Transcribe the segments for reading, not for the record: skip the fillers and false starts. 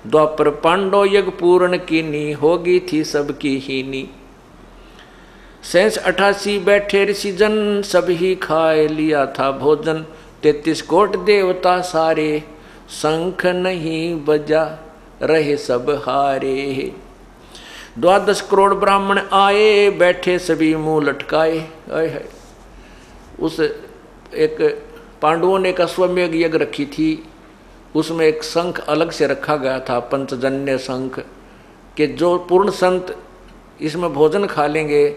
द्वापर पांडव यज्ञ पूर्ण कीनी, होगी थी सबकी हीनी। 88 बैठे ऋषि जन, सभी खाए लिया था भोजन। 33 कोट देवता सारे, शंख नहीं बजा रहे सब हारे। 12 करोड़ ब्राह्मण आए, बैठे सभी मुंह लटकाए। उस एक पांडवों ने एक अश्वमेघ यज्ञ रखी थी, उसमें एक शंख अलग से रखा गया था, पंचजन्य शंख, कि जो पूर्ण संत इसमें भोजन खा लेंगे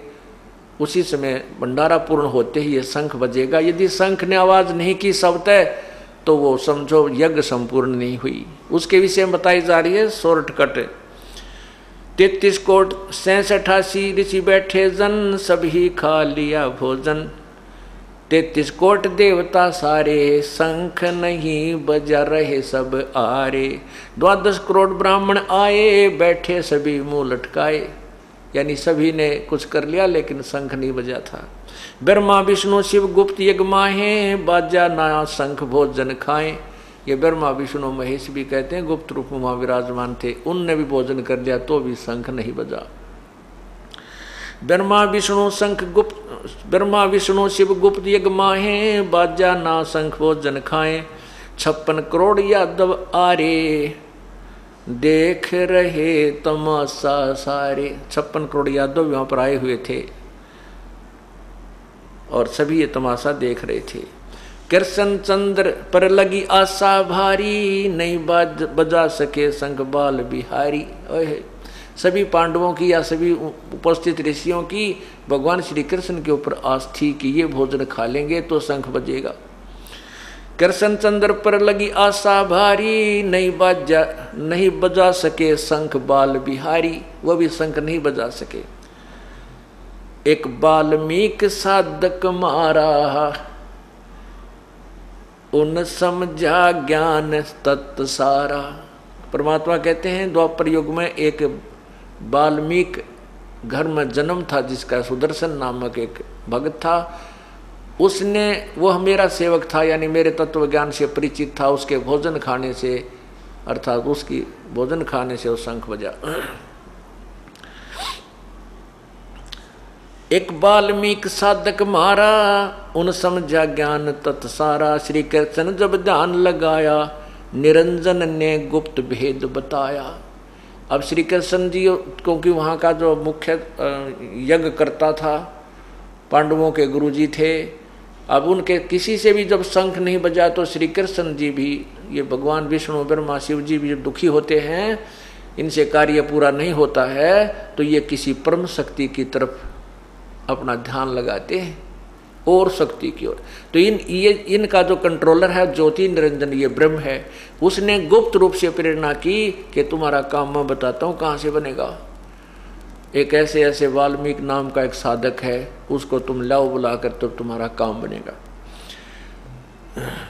उसी समय भंडारा पूर्ण होते ही ये शंख बजेगा। यदि शंख ने आवाज नहीं की शब्द तो वो समझो यज्ञ संपूर्ण नहीं हुई। उसके विषय में बताई जा रही है शॉर्टकट। 33 कोट 86 ऋषि बैठे जन, सभी खा लिया भोजन। 33 कोट देवता सारे, शंख नहीं बजा रहे सब आरे। 12 करोड़ ब्राह्मण आए, बैठे सभी मुंह लटकाए, यानी सभी ने कुछ कर लिया लेकिन शंख नहीं बजा था। ब्रह्मा विष्णु शिव गुप्त यज्ञ माहे, बाजा ना शंख भोजन खाएं। ये ब्रह्मा विष्णु महेश भी कहते हैं गुप्त रूप में वहां विराजमान थे, उनने भी भोजन कर लिया तो भी शंख नहीं बजा। ब्रह्मा विष्णु शिव गुप्त यज्ञ माहे, बाजा ना शंख भोजन खाएं। 56 करोड़ यादव आरे, देख रहे तमाशा सारे। 56 करोड़ यादव यहाँ पर आए हुए थे और सभी ये तमाशा देख रहे थे। कृष्ण चंद्र पर लगी आशा भारी, नहीं बजा सके शंख बाल बिहारी। सभी पांडवों की या सभी उपस्थित ऋषियों की भगवान श्री कृष्ण के ऊपर आस थी कि ये भोजन खा लेंगे तो शंख बजेगा। कृष्ण चंद्र पर लगी आशा भारी, नहीं बजा सके शंख बाल बिहारी, वो भी शंख नहीं बजा सके। एक वाल्मीकि साधक मारा, उन समझा ज्ञान तत्व सारा। परमात्मा कहते हैं द्वापर युग में एक वाल्मीकि घर में जन्म था जिसका सुदर्शन नामक एक भक्त था। उसने, वह मेरा सेवक था यानी मेरे तत्व ज्ञान से परिचित था। उसके भोजन खाने से, अर्थात उसकी भोजन खाने से वो शंख बजा। एक वाल्मीकि साधक मारा, उन समझा ज्ञान तत् सारा। श्री कृष्ण जब ध्यान लगाया, निरंजन ने गुप्त भेद बताया। अब श्री कृष्ण जी, क्योंकि वहाँ का जो मुख्य यज्ञ करता था पांडवों के गुरु जी थे, अब उनके किसी से भी जब शंख नहीं बजा तो श्री कृष्ण जी भी, ये भगवान विष्णु ब्रह्मा शिव जी भी दुखी होते हैं, इनसे कार्य पूरा नहीं होता है, तो ये किसी परम शक्ति की तरफ अपना ध्यान लगाते हैं और शक्ति की ओर। तो इनका जो कंट्रोलर है ज्योति निरंजन, ये ब्रह्म है, उसने गुप्त रूप से प्रेरणा की कि तुम्हारा काम मैं बताता हूँ कहाँ से बनेगा। एक ऐसे वाल्मीकि नाम का एक साधक है, उसको तुम लाओ बुलाकर तो तुम्हारा काम बनेगा।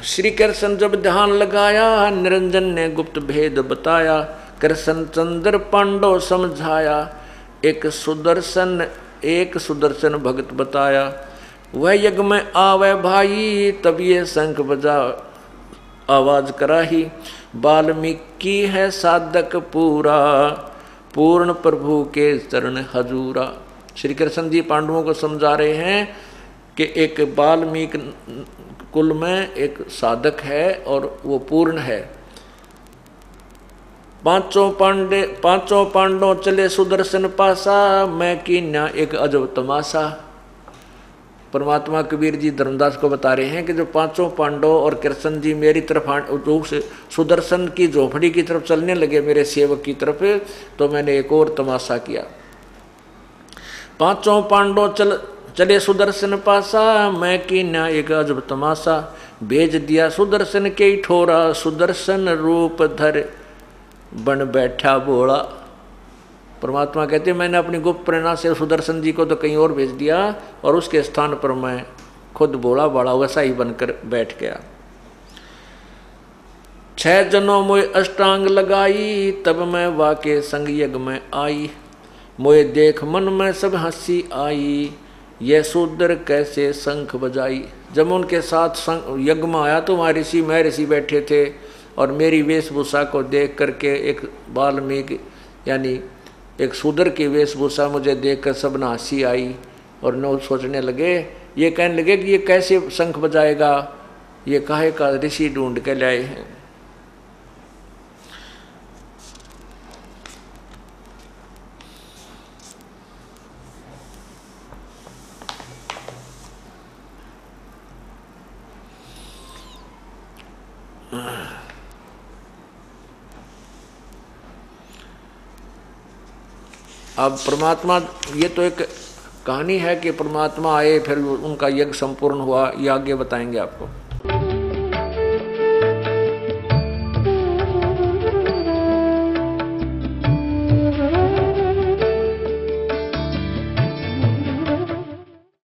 श्री कृष्ण जब ध्यान लगाया, निरंजन ने गुप्त भेद बताया। कृष्ण चंद्र पांडव समझाया, एक सुदर्शन भगत बताया। वह यज्ञ में आवे भाई, तब ये शंख बजा आवाज कराही। वाल्मीकि है साधक पूरा, पूर्ण प्रभु के चरण हजूरा। श्री कृष्ण जी पांडवों को समझा रहे हैं कि एक वाल्मीकि कुल में एक साधक है और वो पूर्ण है। पांचों पांडव चले सुदर्शन पासा, मैं कीन्या एक अजब तमाशा। परमात्मा कबीर जी धर्मदास को बता रहे हैं कि जो पांचों पांडव और कृष्ण जी मेरी तरफ सुदर्शन की झोपड़ी की तरफ चलने लगे, मेरे सेवक की तरफ, तो मैंने एक और तमाशा किया। पांचों पांडव चले सुदर्शन पासा, मैं कीन्या एक अजब तमाशा। भेज दिया सुदर्शन के ठोरा, सुदर्शन रूप धर बन बैठा बोला। परमात्मा कहते हैं मैंने अपनी गुप्त प्रेरणा से सुदर्शन जी को तो कहीं और भेज दिया और उसके स्थान पर मैं खुद बोला बड़ा वैसा ही बनकर बैठ गया। 6 जनों मोए अष्टांग लगाई, तब मैं वाके संग यज्ञ में आई। मोए देख मन में सब हंसी आई, यह शूद्र कैसे शंख बजाई। जब उनके साथ यज्ञ में आया तो वहाँ ऋषि महर्षि बैठे थे और मेरी वेशभूषा को देख करके एक वाल्मीकि यानी एक शूद्र की वेशभूषा मुझे देखकर सब हंसी आई और न सोचने लगे, ये कहने लगे कि ये कैसे शंख बजाएगा, ये काहे का ऋषि ढूंढ के लाए हैं। अब परमात्मा, ये तो एक कहानी है कि परमात्मा आए फिर उनका यज्ञ संपूर्ण हुआ, ये आगे बताएंगे आपको।